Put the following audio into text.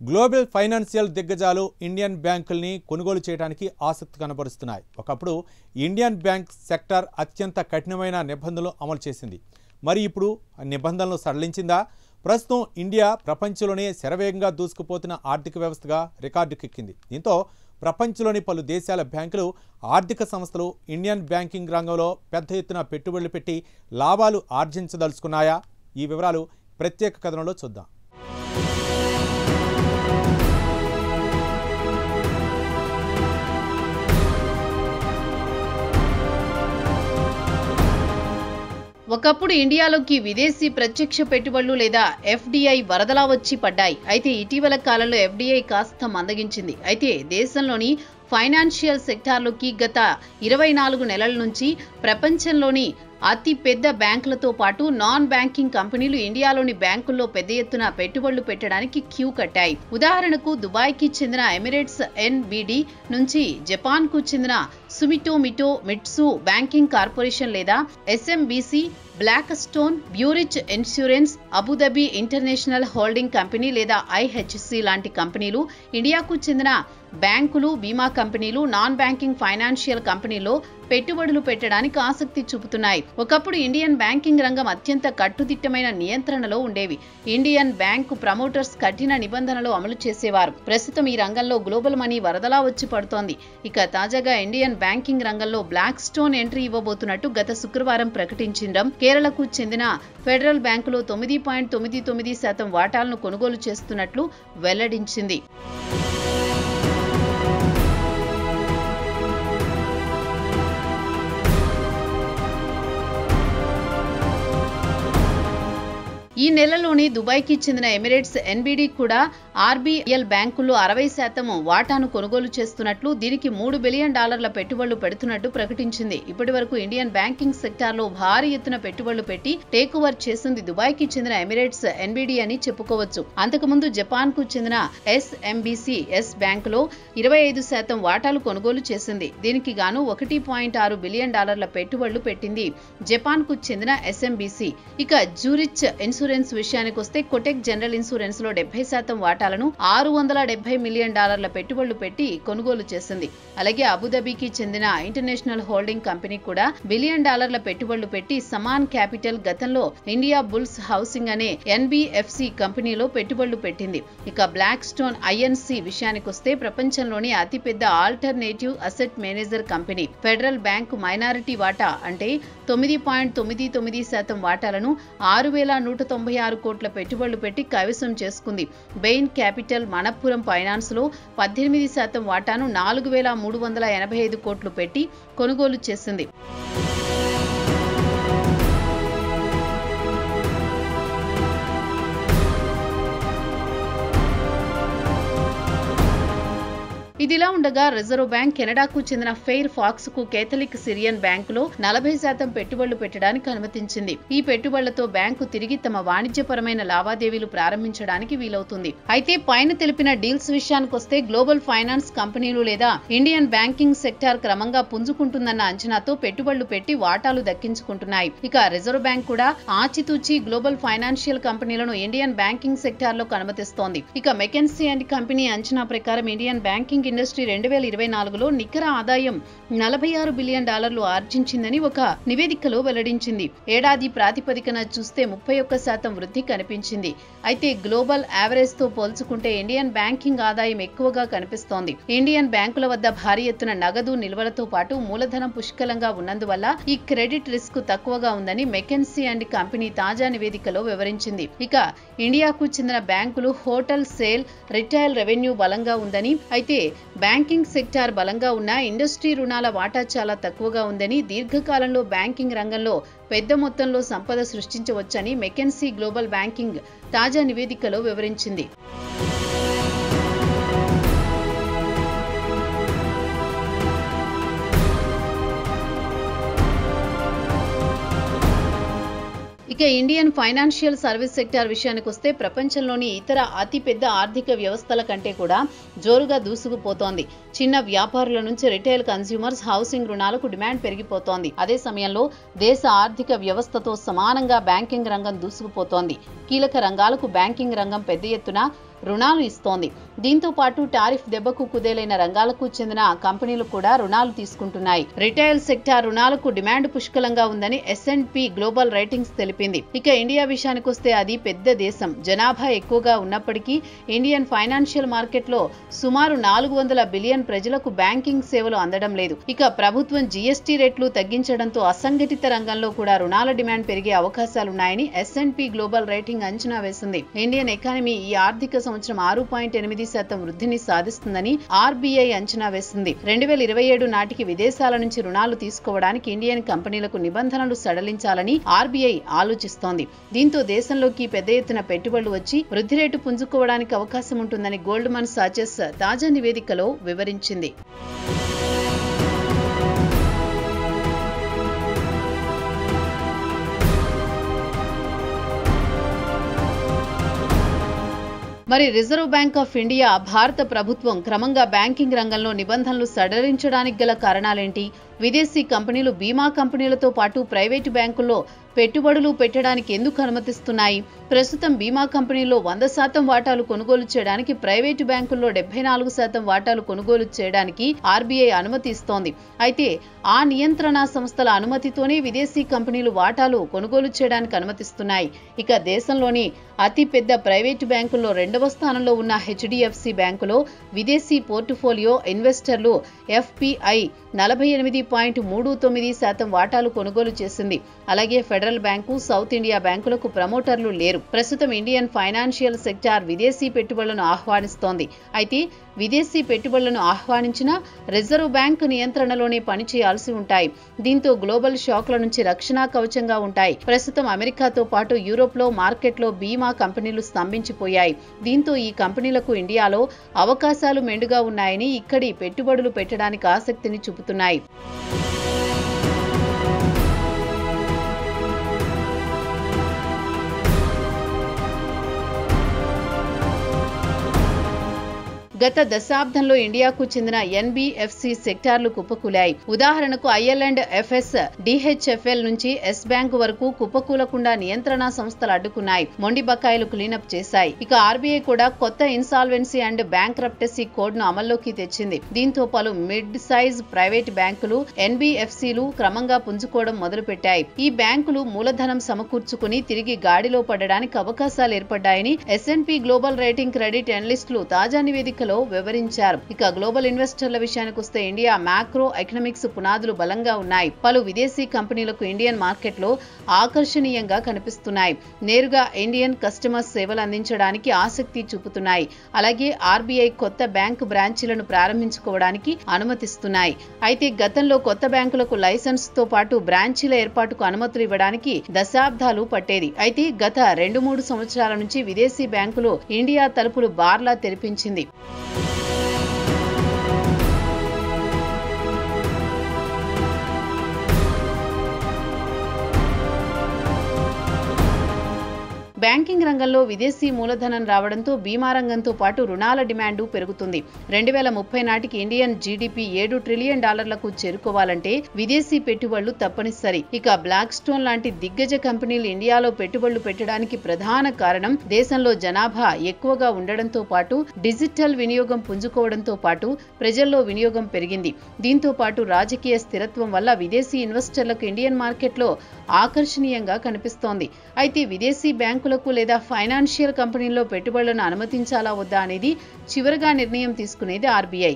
Global financial దిగ్గజాలు Indian బ్యాంకుల్ని కొనుగోలు చేయడానికి ఆసక్తి కనబరుస్తున్నాయి. ఒకప్పుడు ఇండియన్ బ్యాంక్ సెక్టార్ అత్యంత కఠినమైన నిబంధనలు అమలు చేసింది. మరి ఇప్పుడు ఆ నిబంధనలు సడలించిందా? ప్రస్తుతం ఇండియా ప్రపంచంలోనే శరవేగంగా దూసుకుపోతున్న ఆర్థిక వ్యవస్థగా రికార్డుకెక్కింది. దీంతో ప్రపంచంలోని పలు దేశాల బ్యాంకులు, ఆర్థిక సంస్థలు ఇండియన్ బ్యాంకింగ్ రంగంలో పెద్ద ఎత్తున పెట్టుబడులు పెట్టి లాభాలు ఆర్జించదలుచుకున్నాయా? ఈ వివరాలు ప్రత్యేక కథనంలో చూద్దాం. ఒకప్పుడు ఇండియాలోకి విదేశీ ప్రత్యక్ష పెట్టుబడులు లేదా ఎఫ్డిఐ వరదలా వచ్చి పడ్డాయి. అయితే ఇటీవల కాలంలో ఎఫ్డిఐ కాస్త మందగించింది. అయితే దేశంలోని ఫైనాన్షియల్ సెక్టార్లోకి గత 24 నెలల నుంచి ప్రపంచంలోని అతి పెద్ద బ్యాంకులతో పాటు నాన్ బ్యాంకింగ్ కంపెనీలు ఇండియాలోని బ్యాంకుల్లో పెద్ద ఎత్తున పెట్టుబడులు పెట్టడానికి క్యూ కట్టాయి. ఉదాహరణకు దుబాయ్కి చెందిన ఎమిరేట్స్ ఎన్బిడి నుంచి జపాన్కు చెందిన సుమిటోమిటో మిట్సు బ్యాంకింగ్ కార్పొరేషన్ లేదా ఎస్ఎంబిసి, బ్లాక్ స్టోన్, బ్యూరిచ్ insurance, Abu Dhabi international holding company లేదా ఐహెచ్సి లాంటి కంపెనీలు ఇండియాకు చెందిన బ్యాంకులు, బీమా కంపెనీలు, నాన్ బ్యాంకింగ్ ఫైనాన్షియల్ కంపెనీల్లో పెట్టుబడులు పెట్టడానికి ఆసక్తి చూపుతున్నాయి. ఒకప్పుడు ఇండియన్ బ్యాంకింగ్ రంగం అత్యంత కట్టుదిట్టమైన నియంత్రణలో ఉండేవి. ఇండియన్ బ్యాంకు ప్రమోటర్స్ కఠిన నిబంధనలు అమలు చేసేవారు. ప్రస్తుతం ఈ రంగంలో గ్లోబల్ మనీ వరదలా వచ్చి పడుతోంది. ఇక తాజాగా ఇండియన్ బ్యాంకింగ్ రంగంలో బ్లాక్ స్టోన్ ఎంట్రీ ఇవ్వబోతున్నట్టు గత శుక్రవారం ప్రకటించడం కేరళకు చెందిన ఫెడరల్ బ్యాంకులో 9.99% వాటాలను కొనుగోలు చేస్తున్నట్లు వెల్లడించింది. ఈ నెలలోనే దుబాయ్కి చెందిన ఎమిరేట్స్ ఎన్బిడి కూడా ఆర్బిఎల్ బ్యాంకుల్లో 60% వాటాను కొనుగోలు చేస్తున్నట్లు, దీనికి $3 బిలియన్ పెట్టుబడులు పెడుతున్నట్టు ప్రకటించింది. ఇప్పటి వరకు ఇండియన్ బ్యాంకింగ్ సెక్టార్లో భారీ ఎత్తున పెట్టుబడులు పెట్టి టేక్ ఓవర్ చేసింది దుబాయ్కి చెందిన ఎమిరేట్స్ ఎన్బిడి అని చెప్పుకోవచ్చు. అంతకుముందు జపాన్కు చెందిన ఎస్ఎంబిసి బ్యాంకులో 25% వాటాలు కొనుగోలు చేసింది. దీనికి గాను $1.6 బిలియన్ పెట్టుబడులు పెట్టింది జపాన్కు చెందిన ఎస్ఎంబిసి. ఇక జ్యూరిచ్ ఇన్సూరెన్స్ విషయానికి వస్తే కొటెక్ జనరల్ ఇన్సూరెన్స్ లో 70% వాటాలను $670 మిలియన్ పెట్టుబడులు పెట్టి కొనుగోలు చేసింది. అలాగే అబుదాబికి చెందిన ఇంటర్నేషనల్ హోల్డింగ్ కంపెనీ కూడా $1 బిలియన్ పెట్టుబడులు పెట్టి సమాన్ క్యాపిటల్ గతంలో ఇండియా బుల్స్ హౌసింగ్ అనే ఎన్బిఎఫ్సి కంపెనీలో పెట్టుబడులు పెట్టింది. ఇక బ్లాక్ స్టోన్ ఐఎన్సి విషయానికి వస్తే ప్రపంచంలోని అతిపెద్ద alternative asset manager company. Federal bank minority వాటా అంటే 9.99% వాటాలను 6,196 కోట్ల పెట్టుబడులు పెట్టి కైవసం చేసుకుంది. బెయిన్ క్యాపిటల్ మనప్పురం ఫైనాన్స్ లో 18% వాటాను 4,385 కోట్లు పెట్టి కొనుగోలు చేసింది. ఇదిలా ఉండగా రిజర్వ్ బ్యాంక్ కెనడాకు చెందిన ఫెయిర్ ఫాక్స్ కు కేథలిక్ సిరియన్ బ్యాంకులో 40% పెట్టుబడులు పెట్టడానికి అనుమతించింది. ఈ పెట్టుబడులతో బ్యాంకు తిరిగి తమ వాణిజ్యపరమైన లావాదేవీలు ప్రారంభించడానికి వీలవుతుంది. అయితే పైన తెలిపిన డీల్స్ విషయానికి వస్తే గ్లోబల్ ఫైనాన్స్ కంపెనీలు లేదా ఇండియన్ బ్యాంకింగ్ సెక్టార్ క్రమంగా పుంజుకుంటుందన్న అంచనాతో పెట్టుబడులు పెట్టి వాటాలు దక్కించుకుంటున్నాయి. ఇక రిజర్వ్ బ్యాంక్ కూడా ఆచితూచి గ్లోబల్ ఫైనాన్షియల్ కంపెనీలను ఇండియన్ బ్యాంకింగ్ సెక్టార్ లో అనుమతిస్తోంది. ఇక మెకెన్సీ అండ్ కంపెనీ అంచనా ప్రకారం ఇండియన్ బ్యాంకింగ్ ఇండస్ట్రీ 2024లో నికర ఆదాయం $46 బిలియన్ ఆర్జించిందని ఒక నివేదికలో వెల్లడించింది. ఏడాది ప్రాతిపదికన చూస్తే 31% వృద్ధి కనిపించింది. అయితే గ్లోబల్ యావరేజ్ తో పోల్చుకుంటే ఇండియన్ బ్యాంకింగ్ ఆదాయం ఎక్కువగా కనిపిస్తోంది. ఇండియన్ బ్యాంకుల వద్ద భారీ ఎత్తున నగదు నిల్వలతో పాటు మూలధనం పుష్కలంగా ఉన్నందువల్ల ఈ క్రెడిట్ రిస్క్ తక్కువగా ఉందని మెకెన్సీ అండ్ కంపెనీ తాజా నివేదికలో వివరించింది. ఇక ఇండియాకు చెందిన బ్యాంకులు హోటల్, సేల్, రిటైల్ రెవెన్యూ బలంగా ఉందని, అయితే బ్యాంకింగ్ సెక్టార్ బలంగా ఉన్న ఇండస్ట్రీ రుణాల వాటా చాలా తక్కువగా ఉందని, దీర్ఘకాలంలో బ్యాంకింగ్ రంగంలో పెద్ద మొత్తంలో సంపద సృష్టించవచ్చని మెకెన్సీ గ్లోబల్ బ్యాంకింగ్ తాజా నివేదికలో వివరించింది. ఇక ఇండియన్ ఫైనాన్షియల్ సర్వీస్ సెక్టార్ విషయానికి వస్తే ప్రపంచంలోని ఇతర అతిపెద్ద ఆర్థిక వ్యవస్థల కంటే కూడా జోరుగా దూసుకుపోతోంది. చిన్న వ్యాపారుల నుంచి రిటైల్ కన్స్యూమర్స్, హౌసింగ్ రుణాలకు డిమాండ్ పెరిగిపోతోంది. అదే సమయంలో దేశ ఆర్థిక వ్యవస్థతో సమానంగా బ్యాంకింగ్ రంగం దూసుకుపోతోంది. కీలక రంగాలకు బ్యాంకింగ్ రంగం పెద్ద ఎత్తున రుణాలు ఇస్తోంది. దీంతో పాటు టారిఫ్ దెబ్బకు కుదేలైన రంగాలకు చెందిన కంపెనీలు కూడా రుణాలు తీసుకుంటున్నాయి. రిటైల్ సెక్టార్ రుణాలకు డిమాండ్ పుష్కలంగా ఉందని S&P గ్లోబల్ రేటింగ్స్ తెలిపింది. ఇక ఇండియా విషయానికొస్తే అది పెద్ద దేశం. జనాభా ఎక్కువగా ఉన్నప్పటికీ ఇండియన్ ఫైనాన్షియల్ మార్కెట్లో సుమారు 400 బిలియన్ ప్రజలకు బ్యాంకింగ్ సేవలు అందడం లేదు. ఇక ప్రభుత్వం GST రేట్లు తగ్గించడంతో అసంఘటిత రంగంలో కూడా రుణాల డిమాండ్ పెరిగే అవకాశాలున్నాయని S&P గ్లోబల్ రేటింగ్ అంచనా వేసింది. ఇండియన్ ఎకానమీ ఈ ఆర్థిక సంవత్సరం 6.8% వృద్ధిని సాధిస్తుందని RBI అంచనా వేసింది. 2027 నాటికి విదేశాల నుంచి రుణాలు తీసుకోవడానికి ఇండియన్ కంపెనీలకు నిబంధనలు సడలించాలని RBI ఆలోచిస్తోంది. దీంతో దేశంలోకి పెద్ద ఎత్తున పెట్టుబడులు వచ్చి వృద్ధి రేటు పుంజుకోవడానికి అవకాశం ఉంటుందని గోల్డ్మన్ సాచెస్ తాజా నివేదికలో వివరించింది. మరి రిజర్వ్ బ్యాంక్ ఆఫ్ ఇండియా భారత ప్రభుత్వం క్రమంగా బ్యాంకింగ్ రంగంలో నిబంధనలు సడలించడానికి గల కారణాలేంటి? విదేశీ కంపెనీలు బీమా కంపెనీలతో పాటు ప్రైవేటు బ్యాంకుల్లో పెట్టుబడులు పెట్టడానికి ఎందుకు అనుమతిస్తున్నాయి? ప్రస్తుతం బీమా కంపెనీల్లో 100% వాటాలు కొనుగోలు చేయడానికి, ప్రైవేటు బ్యాంకుల్లో 74% వాటాలు కొనుగోలు చేయడానికి RBI అనుమతి ఇస్తోంది. అయితే ఆ నియంత్రణ సంస్థల అనుమతితోనే విదేశీ కంపెనీలు వాటాలు కొనుగోలు చేయడానికి అనుమతిస్తున్నాయి. ఇక దేశంలోని అతి పెద్ద ప్రైవేటు బ్యాంకుల్లో 2వ స్థానంలో ఉన్న HDFC బ్యాంకులో విదేశీ పోర్టుఫోలియో ఇన్వెస్టర్లు FPI 48.39% వాటాలు కొనుగోలు చేసింది. అలాగే ఫెడరల్ బ్యాంకు, సౌత్ ఇండియా బ్యాంకులకు ప్రమోటర్లు లేరు. ప్రస్తుతం ఇండియన్ ఫైనాన్షియల్ సెక్టార్ విదేశీ పెట్టుబడులను ఆహ్వానిస్తోంది. అయితే విదేశీ పెట్టుబడులను ఆహ్వానించినా రిజర్వ్ బ్యాంక్ నియంత్రణలోనే పనిచేయాల్సి ఉంటాయి. దీంతో గ్లోబల్ షాక్ల నుంచి రక్షణ కవచంగా ఉంటాయి. ప్రస్తుతం అమెరికాతో పాటు యూరోప్లో మార్కెట్లో బీమా కంపెనీలు స్తంభించిపోయాయి. దీంతో ఈ కంపెనీలకు ఇండియాలో అవకాశాలు మెండుగా ఉన్నాయని ఇక్కడి పెట్టుబడులు పెట్టడానికి ఆసక్తిని చూపుతున్నాయి. గత దశాబ్దంలో ఇండియాకు చెందిన NBFC సెక్టార్లు కుప్పకూలాయి. ఉదాహరణకు IL&FS, DHFL నుంచి S బ్యాంకు వరకు కుప్పకూలకుండా నియంత్రణ సంస్థలు అడ్డుకున్నాయి, మొండి బకాయిలు క్లీనప్ చేశాయి. ఇక RBI కూడా కొత్త ఇన్సాల్వెన్సీ అండ్ బ్యాంక్రప్టసీ కోడ్ ను అమల్లోకి తెచ్చింది. దీంతో పలు మిడ్ సైజ్ ప్రైవేట్ బ్యాంకులు, NBFCలు క్రమంగా పుంజుకోవడం మొదలుపెట్టాయి. ఈ బ్యాంకులు మూలధనం సమకూర్చుకుని తిరిగి గాడిలో పడడానికి అవకాశాలు ఏర్పడ్డాయని S&P గ్లోబల్ రేటింగ్ క్రెడిట్ అనలిస్టులు తాజా నివేదికలో వివరించారు. ఇక గ్లోబల్ ఇన్వెస్టర్ల విషయానికొస్తే ఇండియా మ్యాక్రో ఎకనామిక్స్ పునాదులు బలంగా ఉన్నాయి. పలు విదేశీ కంపెనీలకు ఇండియన్ మార్కెట్లో ఆకర్షణీయంగా కనిపిస్తున్నాయి. నేరుగా ఇండియన్ కస్టమర్స్ సేవలు అందించడానికి ఆసక్తి చూపుతున్నాయి. అలాగే RBI కొత్త బ్యాంకు బ్రాంచీలను ప్రారంభించుకోవడానికి అనుమతిస్తున్నాయి. అయితే గతంలో కొత్త బ్యాంకులకు లైసెన్స్ తో పాటు బ్రాంచీల ఏర్పాటుకు అనుమతులు ఇవ్వడానికి దశాబ్దాలు పట్టేది. అయితే గత 2-3 సంవత్సరాల నుంచి విదేశీ బ్యాంకులు ఇండియా తలుపులు బార్లా తెరిపించింది. బ్యాంకింగ్ రంగంలో విదేశీ మూలధనం రావడంతో బీమా రంగంతో పాటు రుణాల డిమాండ్ పెరుగుతుంది. 2030 నాటికి ఇండియన్ GDP $7 ట్రిలియన్ చేరుకోవాలంటే విదేశీ పెట్టుబడులు తప్పనిసరి. ఇక బ్లాక్ స్టోన్ లాంటి దిగ్గజ కంపెనీలు ఇండియాలో పెట్టుబడులు పెట్టడానికి ప్రధాన కారణం దేశంలో జనాభా ఎక్కువగా ఉండడంతో పాటు డిజిటల్ వినియోగం పుంజుకోవడంతో పాటు ప్రజల్లో వినియోగం పెరిగింది. దీంతో పాటు రాజకీయ స్థిరత్వం వల్ల విదేశీ ఇన్వెస్టర్లకు ఇండియన్ మార్కెట్లో ఆకర్షణీయంగా కనిపిస్తోంది. అయితే విదేశీ బ్యాంకులకు లేదా ఫైనాన్షియల్ కంపెనీల్లో పెట్టుబడులను అనుమతించాలా వద్దా అనేది చివరగా నిర్ణయం తీసుకునేది RBI.